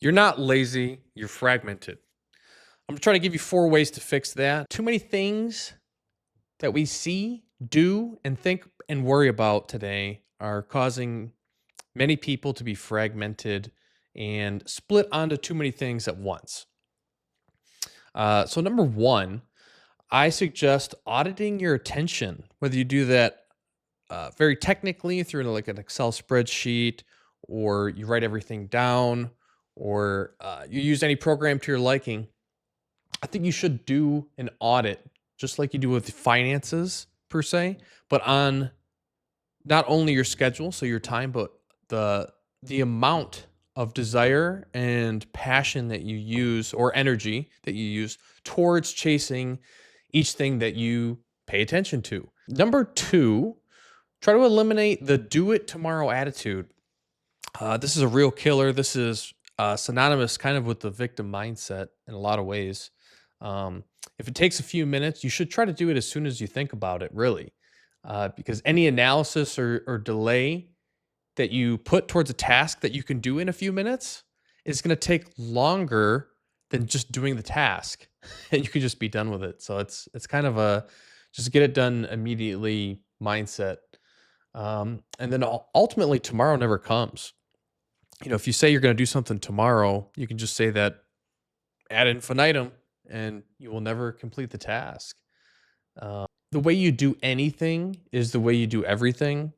You're not lazy, you're fragmented. I'm trying to give you 4 ways to fix that. Too many things that we see, do, and think and worry about today are causing many people to be fragmented and split onto too many things at once. So, number 1, I suggest auditing your attention, whether you do that very technically through like an Excel spreadsheet, or you write everything down, or you use any program to your liking. I think you should do an audit just like you do with finances per se, but on not only your schedule, so your time, but the the amount of desire and passion that you use or energy that you use towards chasing each thing that you pay attention to. Number 2, try to eliminate the do it tomorrow attitude. This is a real killer. This is synonymous kind of with the victim mindset in a lot of ways. If it takes a few minutes, you should try to do it as soon as you think about it, really, because any analysis or delay that you put towards a task that you can do in a few minutes is going to take longer than just doing the task, and you could just be done with it. So it's kind of a just get it done immediately mindset. And then ultimately, tomorrow never comes. If you say you're going to do something tomorrow, you can just say that ad infinitum, and you will never complete the task. The way you do anything is the way you do everything.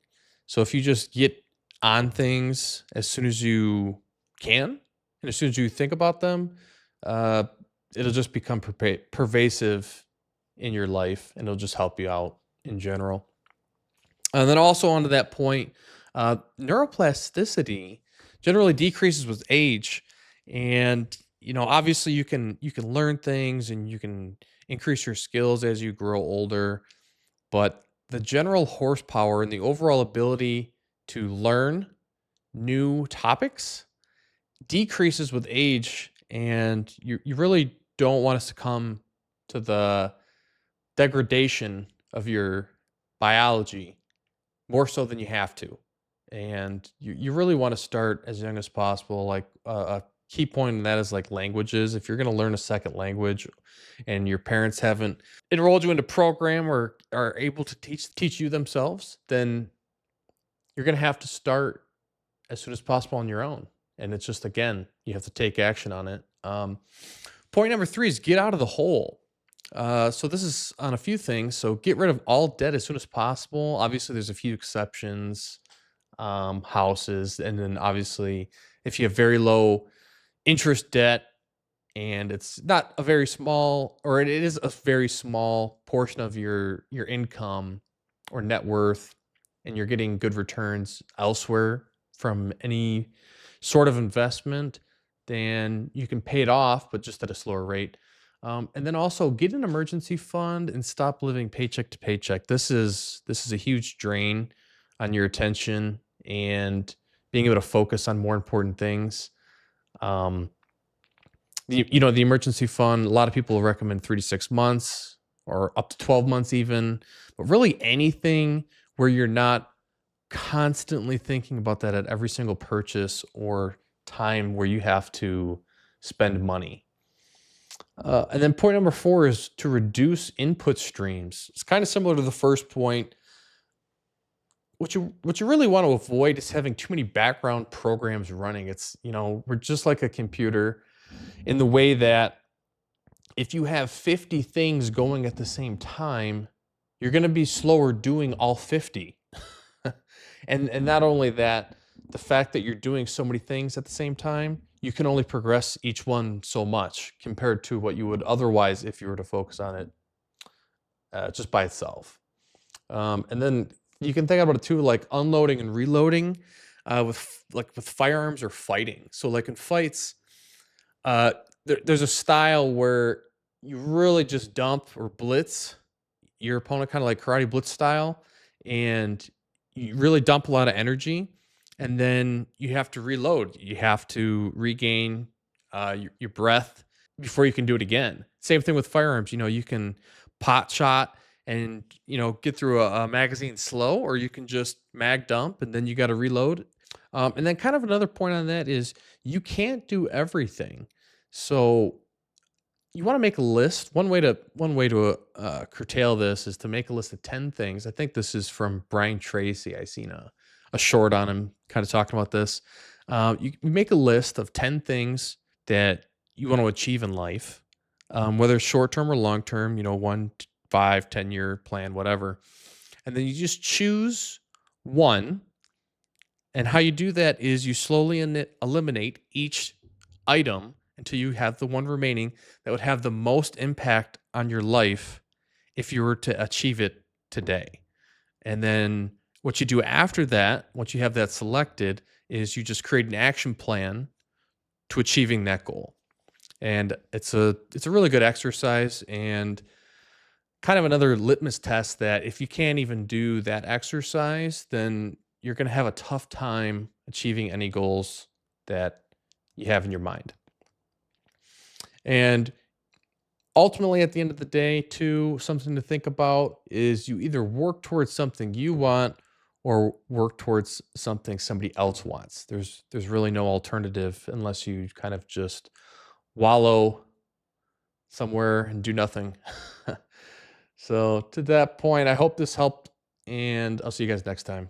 So if you just get on things as soon as you can, and as soon as you think about them, uh, it'll just become pervasive in your life, and it'll just help you out in general. And then also onto that point, neuroplasticity generally decreases with age, and obviously you can learn things and you can increase your skills as you grow older, but the general horsepower and the overall ability to learn new topics decreases with age, and you really don't want to succumb to the degradation of your biology more so than you have to. And you really want to start as young as possible. Like a key point in that is like languages. If you're going to learn a second language and your parents haven't enrolled you into program or are able to teach you themselves, then you're going to have to start as soon as possible on your own. And it's just, again, you have to take action on it. Point number 3 is get out of the hole. So this is on a few things. So get rid of all debt as soon as possible. Obviously, there's a few exceptions, houses, and then obviously, if you have very low interest debt and it's not a very small, or it is a very small portion of your income or net worth, and you're getting good returns elsewhere from any sort of investment, then you can pay it off, but just at a slower rate. And then also get an emergency fund and stop living paycheck to paycheck. This is a huge drain on your attention and being able to focus on more important things. Um, the emergency fund. A lot of people recommend 3 to 6 months or up to 12 months even, but really anything where you're not constantly thinking about that at every single purchase or time where you have to spend money. And then point number 4 is to reduce input streams. It's kind of similar to the first point. What you really want to avoid is having too many background programs running. We're just like a computer in the way that if you have 50 things going at the same time, you're going to be slower doing all 50. And not only that, the fact that you're doing so many things at the same time, you can only progress each one so much compared to what you would otherwise if you were to focus on it just by itself. And then you can think about it too, like unloading and reloading with firearms or fighting. So like in fights, there's a style where you really just dump or blitz your opponent, kind of like karate blitz style, and you really dump a lot of energy, and then you have to reload. You have to regain your breath before you can do it again. Same thing with firearms. You can pot shot and get through a magazine slow, or you can just mag dump and then you got to reload. And then kind of another point on that is you can't do everything. So you want to make a list. One way to curtail this is to make a list of 10 things. I think this is from Brian Tracy. I seen a short on him kind of talking about this. You make a list of 10 things that you want to achieve in life, whether it's short term or long term. You know, 5, 10 year plan, whatever. And then you just choose one, and how you do that is you slowly eliminate each item until you have the one remaining that would have the most impact on your life if you were to achieve it today. And then what you do after that, once you have that selected, is you just create an action plan to achieving that goal. And it's a really good exercise and kind of another litmus test that if you can't even do that exercise, then you're going to have a tough time achieving any goals that you have in your mind. And ultimately, at the end of the day, too, something to think about is you either work towards something you want or work towards something somebody else wants. There's really no alternative unless you kind of just wallow somewhere and do nothing. So, to that point, I hope this helped, and I'll see you guys next time.